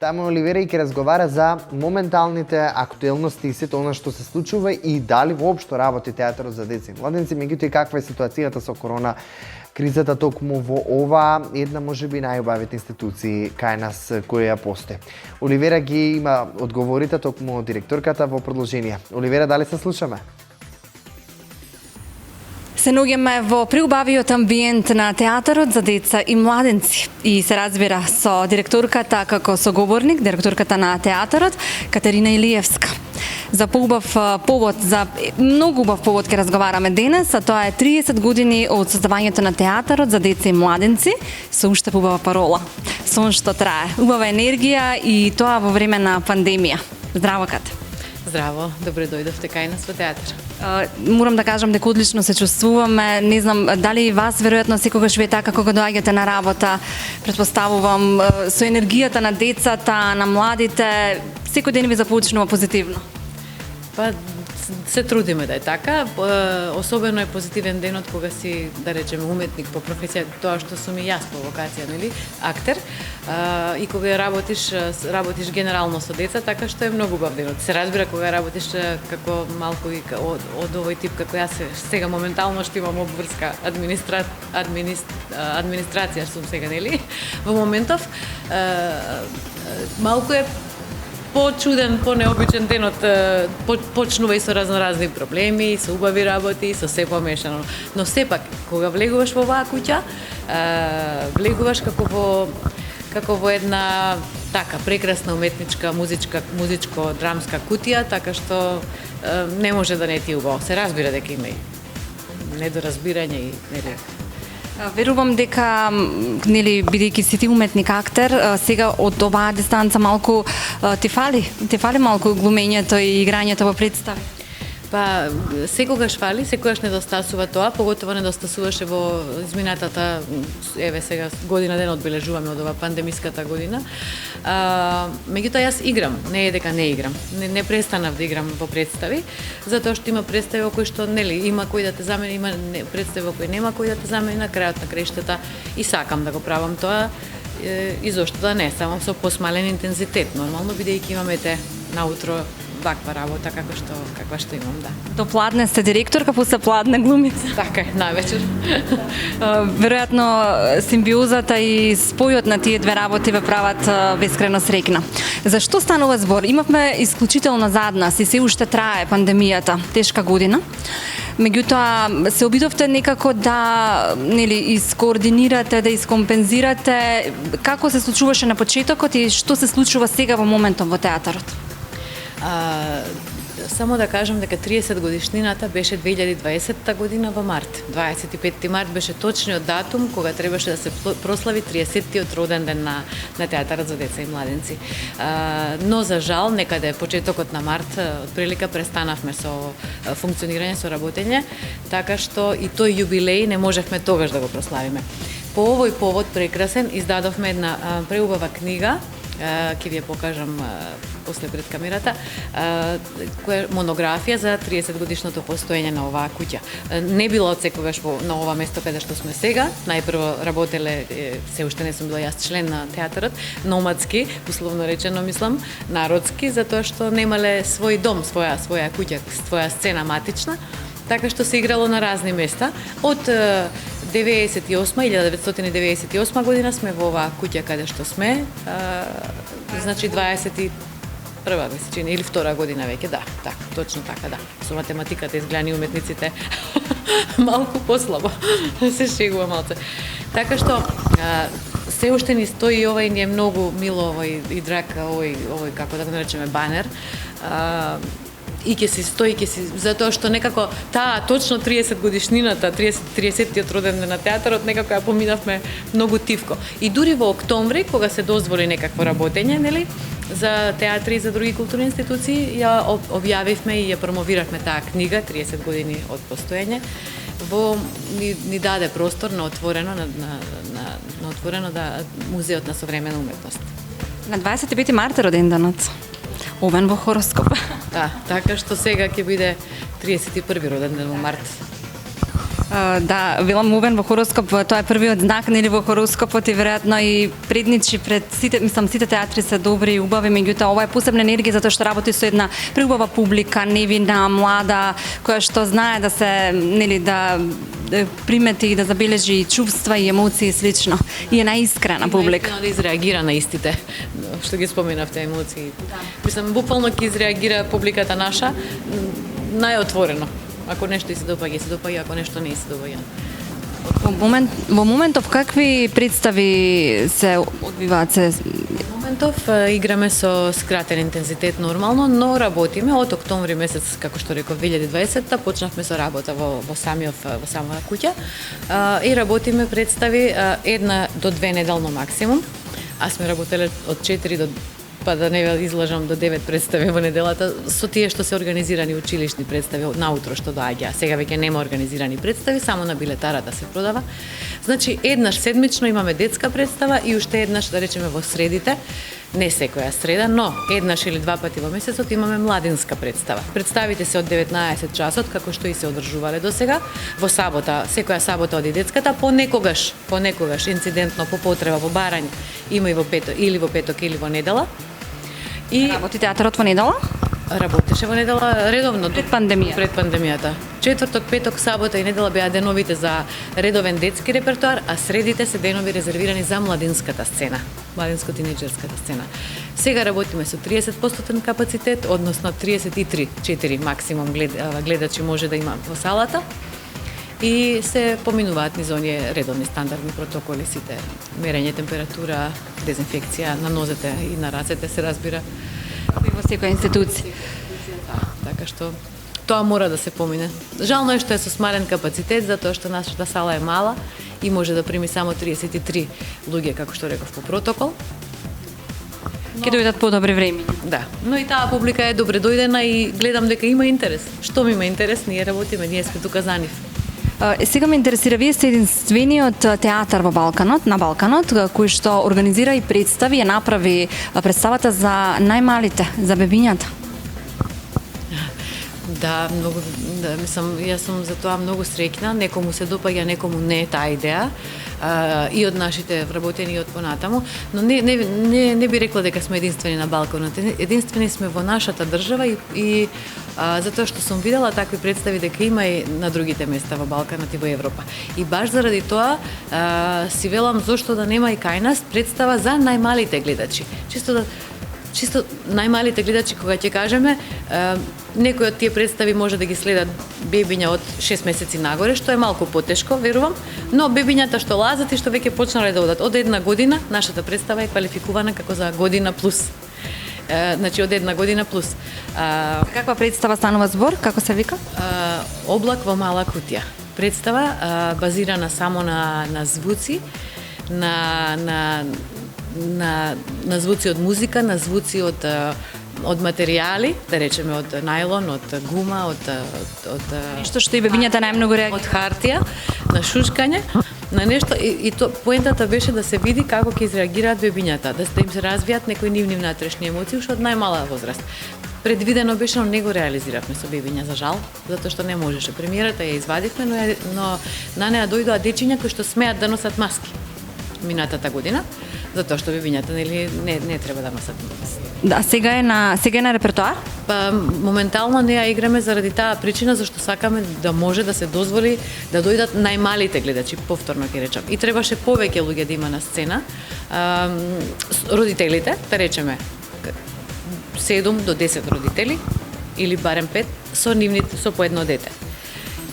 Таму Оливера и ќе разговара за моменталните актуелности и сето она што се случува и дали воопшто работи театарот за деца и младенци, меѓутоа и каква е ситуацијата со корона кризата токму во ова една можеби најубавите институции кај нас која постои. Оливера ги има одговорите токму директорката во продолжение. Оливера, дали се слушаме? Се наоѓаме во преубавиот амбиент на театарот за деца и младенци и се разбира со директорката како соговорник, директорката на театарот Катерина Илиевска. За поубав повод, за многу убав повод ќе разговараме денес, а тоа е 30 години од создавањето на театарот за деца и младенци со уште поубава парола. Сон што трае, убава енергија и тоа во време на пандемија. Здраво, Кате. Здраво, добре дојдовте кај нас во театар. Морам да кажам дека одлично се чувствуваме. Не знам дали и вас веројатно секогаш ви е така кога доаѓате на работа. Предпоставувам со енергијата на децата, на младите, секој ден ви започнува позитивно. Па се трудиме да е така. Особено е позитивен денот кога си, да речеме, уметник по професија, тоа што сум и јас по вокација, нели, актер. И кога работиш генерално со деца, така што е многу убав денот. Се разбира кога работиш како малку и од овој тип како јас сега моментално што имам обврска администрација сум сега, нели, во моментов малку е почуден, понеобичен денот, почнува и со разноразни проблеми, со убави работи, со се помешано. Но сепак, кога влегуваш во оваа куќа, влегуваш како во една така прекрасна уметничка, музичко-драмска кутија, така што не може да не ти убаво. Се разбира дека има и недоразбирање и нели. Верувам дека, нели, бидејќи си ти уметник актер, сега од оваа дистанца малку ти фали малку глумењето и играњето во представи. Па, секогаш фали, секогаш недостасува тоа, поготово недостасуваше во изминатата, еве сега година ден одбележуваме од ова пандемиската година. Меѓутоа јас играм, не е дека не играм. Не престанав да играм во представи, затоа што има представи во кои што нели има кој да те замени, има представи во кои нема кој да те замени, на крајот на краиштата и сакам да го правам тоа и зошто да не, само со посмален интензитет, нормално бидејќи имаме те наутро ваква работа каква што имам, да. До пладне сте директорка, после пладне глумица. Така е, навечер. Веројатно симбиозата и спојот на тие две работи ве прават бескрено среќна. Зашто станува збор? Имавме исклучително зад нас и се уште трае пандемијата, тешка година. Меѓутоа се обидовте некако да искоординирате, да искомпензирате како се случуваше на почетокот и што се случува сега во моментот во театарот. Само да кажам дека 30 годишнината беше 2020 година во март. 25 март беше точниот датум кога требаше да се прослави 30-тиот роден ден на театарот за деца и младенци. Но за жал некаде почетокот на март отприлика престанавме со функционирање, со работење, така што и тој јубилеј не можевме тогаш да го прославиме. По овој повод прекрасен издадовме една преубава книга, ќе ви ја покажам после пред камерата, која монографија за 30 годишното постоење на оваа куќа. Не била од секогаш на ова место каде што сме сега. Најпрво работеле, се уште не сум била јас член на театарот, номадски, условно речено мислам, народски, затоа што немале свој дом, своја куќа, своја сцена матична, така што се играло на разни места. Од 1998 година сме во оваа куќа каде што сме, значи 21 или втора година веќе, да, точно така, да. Со математиката изгледани уметниците малку послабо, се шегува малце. Така што се уште ни стои ова и ни е многу мило овој и драг овој како да го наречеме банер. И ќе си стои, затоа што некако таа точно 30 годишнината, 30-тиот роден ден на театарот, некако ја поминавме многу тивко. И дури во октомври, кога се дозволи некакво работење, нели, за театри и за други културни институции, ја објавивме и ја промовиравме таа книга 30 години од постоење. Ни даде простор на отворено да музеот на современа уметност. На 25 март е роден денот. Овен во хороскоп. Да, така што сега ќе биде 31 роден ден во март. Да, Вилам Убен во хороскоп, тоа е првиот знак нели во хороскопот и веројатно и предничи пред сите, мислам сите театри се добри и убави, меѓутоа ова е посебна енергија затоа што работи со една преубава публика, невинна, млада, која што знае да се нели да примети и да забележи чувства и емоции и слично. И е наискрена публика. Да изреагира на истите, што ги споменавте емоции. Мислам, буквално ќе изреагира публиката наша најотворено. Ако нешто се допаѓа, ако нешто не се допаѓа. Во моментов какви представи се одвиваат се? Во моментов играме со скратен интензитет нормално, но работиме од октомври месец, како што реков 2020-та, почнавме со работа во самата куќа и работиме представи 1 до 2 неделно максимум. Аз сме работеле од 4 до па да не излажам до 9 представи во неделата, со тие што се организирани училишни представи наутро што доаѓа. Сега веќе нема организирани представи, само на билетара да се продава. Значи, еднаш седмично имаме детска представа и уште еднаш, да речеме, во средите, не секоја среда, но еднаш или 2 пати во месецот имаме младинска представа. Представите се од 19 часот, како што и се одржувале до сега. Во сабота, секоја сабота оди детската, понекогаш инцидентно, по потреба, во барање, има и во петок или во недела. И работи театарот во недела? Работеше во недела редовно пред пандемијата. Пред пандемијата. Четврток, петок, сабота и недела беа деновите за редовен детски репертоар, а средите се денови резервирани за младинската сцена, младинско-тинеџерската сцена. Сега работиме со 30% капацитет, односно 33-4 максимум гледачи може да има во салата. И се поминуваат низ оние редовни стандардни протоколи, сите мерење температура, дезинфекција на нозете и на рацете се разбира. И во секоја институција. Така што тоа мора да се помине. Жално е што е со смален капацитет, затоа што нашата сала е мала и може да прими само 33 луѓе, како што реков, по протокол. Ќе дојдат подобри времиња. Да, но и таа публика е добре дојдена и гледам дека има интерес. Што ми има интерес, ние работиме, ние сме тука за нив. Сега ме интересира, вие сте единствениот театар во Балканот, на Балканот, кој што организира и представи, ја направи представата за најмалите, за бебињата. Да, многу, да, мислам, јас сум за тоа многу среќна, некому се допаѓа, некому не е таа идеја, и од нашите вработени и од понатаму, но не би рекла дека сме единствени на Балканот. Единствени сме во нашата држава и затоа што сум видела такви представи дека има и на другите места во Балканот и во Европа. И баш заради тоа си велам зошто да нема и кај нас представа за најмалите гледачи. Чисто најмалите гледачи, кога ќе кажеме, некои од тие представи може да ги следат бебиња од 6 месеци нагоре, што е малку потешко, верувам, но бебињата што лазат и што веќе почнале да одат од 1 година, нашата представа е квалификувана како за година плюс. Значи од 1 година плюс. Каква представа станува збор? Како се вика? Облак во мала кутија. Представа базирана само на звуци, на звуци од музика, на звуци од материјали, да речеме од најлон, од гума, од нешто што и бебињата најмногу реагираат, од хартија, на шушкање, на нешто и поентата беше да се види како ќе изреагираат бебињата, да им се развијат некои нивни внатрешни емоции уште од најмала возраст. Предвидено беше, но не го реализиравме со бебиња, за жал, затоа што не можеше. Премиерата ја извадивме, но на неа дојдоа дечиња кои што смеат да носат маски минатата година, затоа што бебињата не треба да носат маски. Да, сега е на репертоар? Па моментално не ја играме заради таа причина зашто сакаме да може да се дозволи да дојдат најмалите гледачи, повторно ќе речам. И требаше повеќе луѓе да има на сцена. Родителите, да речеме 7 до 10 родители или барем 5 со по едно дете.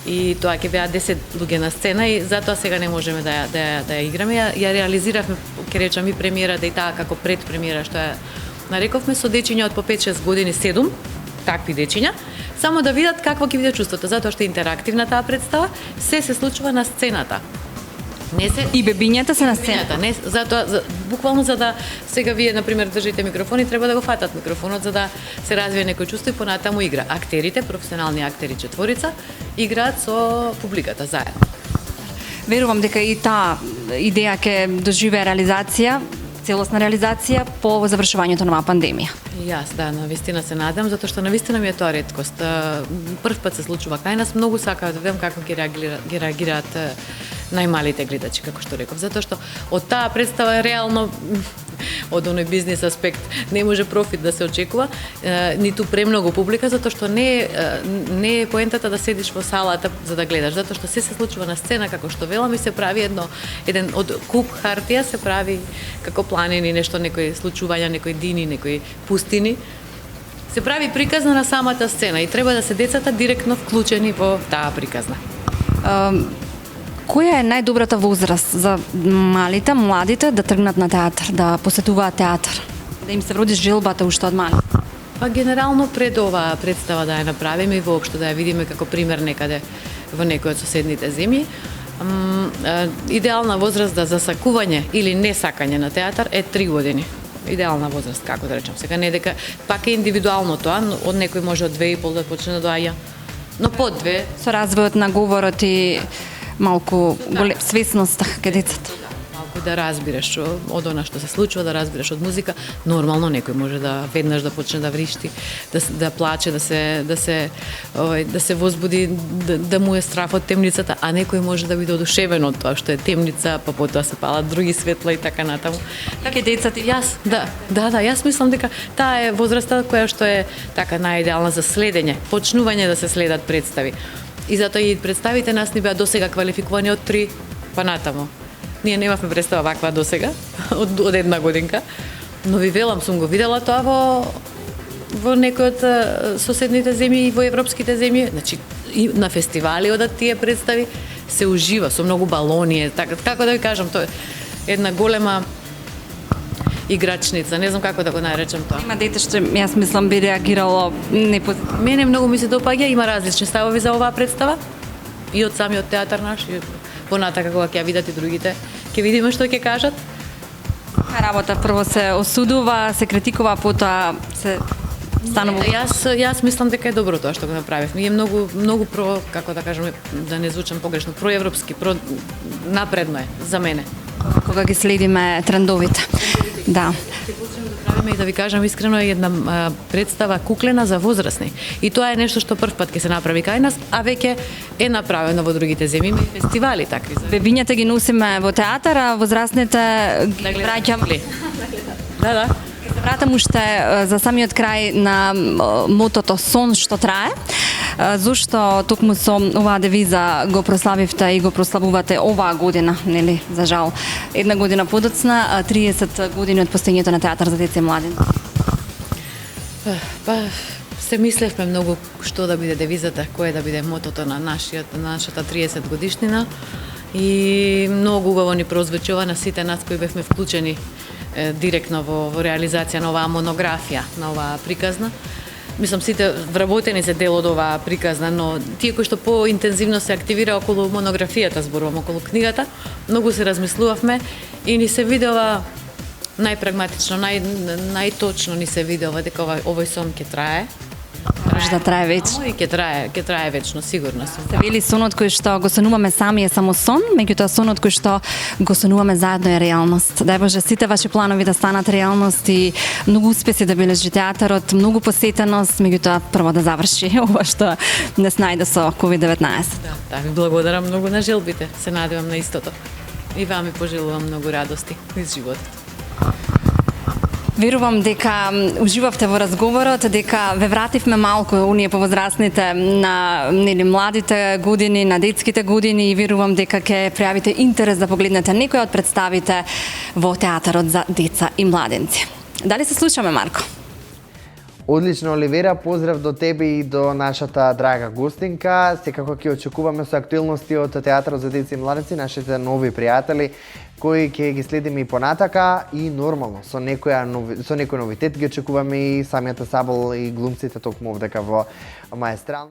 И тоа ќе беа 10 луѓе на сцена и затоа сега не можеме да ја играме. Ја реализиравме, ќе речам, и премиера, да и таа како предпремиера што ја нарековме со дечиња од по 5-6 години, 7 такви дечиња, само да видат какво ќе биде чувството, затоа што е интерактивна таа представа, се случува на сцената. И бебињата се на сцената. Не, затоа буквално за да сега вие на пример држите микрофони, треба да го фатат микрофонот за да се развие некој чувство и понатаму игра. Актерите, професионални актери четворица, играат со публиката заедно. Верувам дека и таа идеја ќе доживее реализација. целосна реализација по завршувањето на оваа пандемија. И јас, да, навистина се надам, затоа што навистина ми е тоа реткост. Прв пат се случува кај нас, многу сакаат да видам како ги реагираат најмалите гледачи, како што реков, затоа што од таа представа реално од оној бизнес аспект не може профит да се очекува, ниту премногу публика, затоа што не е поентата да седиш во салата за да гледаш, затоа што се случува на сцена, како што велам, и се прави еден од куп хартија се прави како планини, нешто, некои случувања, некои дини, некои пустини. Се прави приказна на самата сцена и треба да се децата директно вклучени во таа приказна. Која е најдобрата возраст за малите, младите да тргнат на театар, да посетуваат театар? Да им се вроди желбата уште од мали? Па генерално пред оваа представа да ја направиме и воопшто да ја видиме како пример некаде во некој од соседните земји. Идеална возраст за засакување или несакање на театар е 3 години. Идеална возраст, како да речам. Сега не дека пак е индивидуално тоа, од некој може од 2,5 да почне да доаѓа, но под 2. Со развојот на говорот и малку свесност кај децата. Малку да разбираш од она што се случува, да разбираш од музика. Нормално некој може да веднаш да почне да вришти, да плаче, да се возбуди, да му е страф од темницата, а некој може да биде одушевен од тоа што е темница, па потоа се палат други светла и така натаму. Така децата и јас, јас мислам дека таа е возраста која што е така најидеална за следење, почнување да се следат представи. И затоа и представите нас ни беа досега квалификувани од 3 па натаму. Ние немавме представа ваква досега, од една годинка, но ви велам, сум го видела тоа во некои од соседните земји и во европските земји. Значи, и на фестивали одат тие представи, се ужива со многу балони, како да ви кажам, тоа е една голема играчница, не знам како да го наречам тоа. Има дете што јас мислам би реагирало непозитивно. Мене многу ми се допаѓа, има различни ставови за оваа представа и од самиот театар наш, и понатака кога ќе ја видат и другите, ќе видиме што ќе кажат. Работа прво се осудува, се критикува, потоа се станува. Јас мислам дека е добро тоа што го направивме. Е многу како да кажеме, да не звучам погрешно, проевропски, напредно е за мене. Кога ги следиме трендовите. Да. Ќе почнеме да правиме и да ви кажам искрено една представа куклена за возрастни. И тоа е нешто што прв пат ќе се направи кај нас, а веќе е направено во другите земји, има и фестивали такви. Бебињата ги носиме во театар, а возрастните ги враќаме. Да. Ќе се вратам уште за самиот крај на мотото сон што трае. Зошто токму со оваа девиза го прославивте и го прославувате оваа година, нели, за жал, една година подоцна, 30 години од постоењето на театар за деца и млади? Па, се мислевме многу што да биде девизата, кое да биде мотото на нашата 30 годишнина и многу убаво ни прозвучува на сите нас кои бевме вклучени директно во реализација на оваа монографија, на оваа приказна. Мислам, сите вработени се дел од оваа приказна, но тие кои што поинтензивно се активира околу монографијата, зборувам околу книгата, многу се размислувавме и ни се видела најпрагматично, најточно ни се видела дека овој сон ќе трае. Може да трае вечно. И ќе трае вечно, сигурно сум. Се вели сонот кој што го сонуваме сами е само сон, меѓутоа сонот кој што го сонуваме заедно е реалност. Дај Боже сите ваши планови да станат реалност и многу успеси да бележи театарот, многу посетеност, меѓутоа прво да заврши ова што не снајде со COVID-19. Да, ви благодарам многу на желбите. Се надевам на истото. И вам ми пожелувам многу радости из животот. Верувам дека уживавте во разговорот, дека ве вративме малку оние повозрастните на младите години, на детските години и верувам дека ќе пројавите интерес да погледнете некои од представите во театарот за деца и младенци. Дали се слушаме, Марко? Одлично, Оливера, поздрав до тебе и до нашата драга гостинка. Секако ќе очекуваме со актуелности од театарот за деца и младенци, нашите нови пријатели кои ќе ги следиме и понатака и нормално со некој новитет ги очекуваме и самиот Сабол и глумците токму овдека во Маестрал.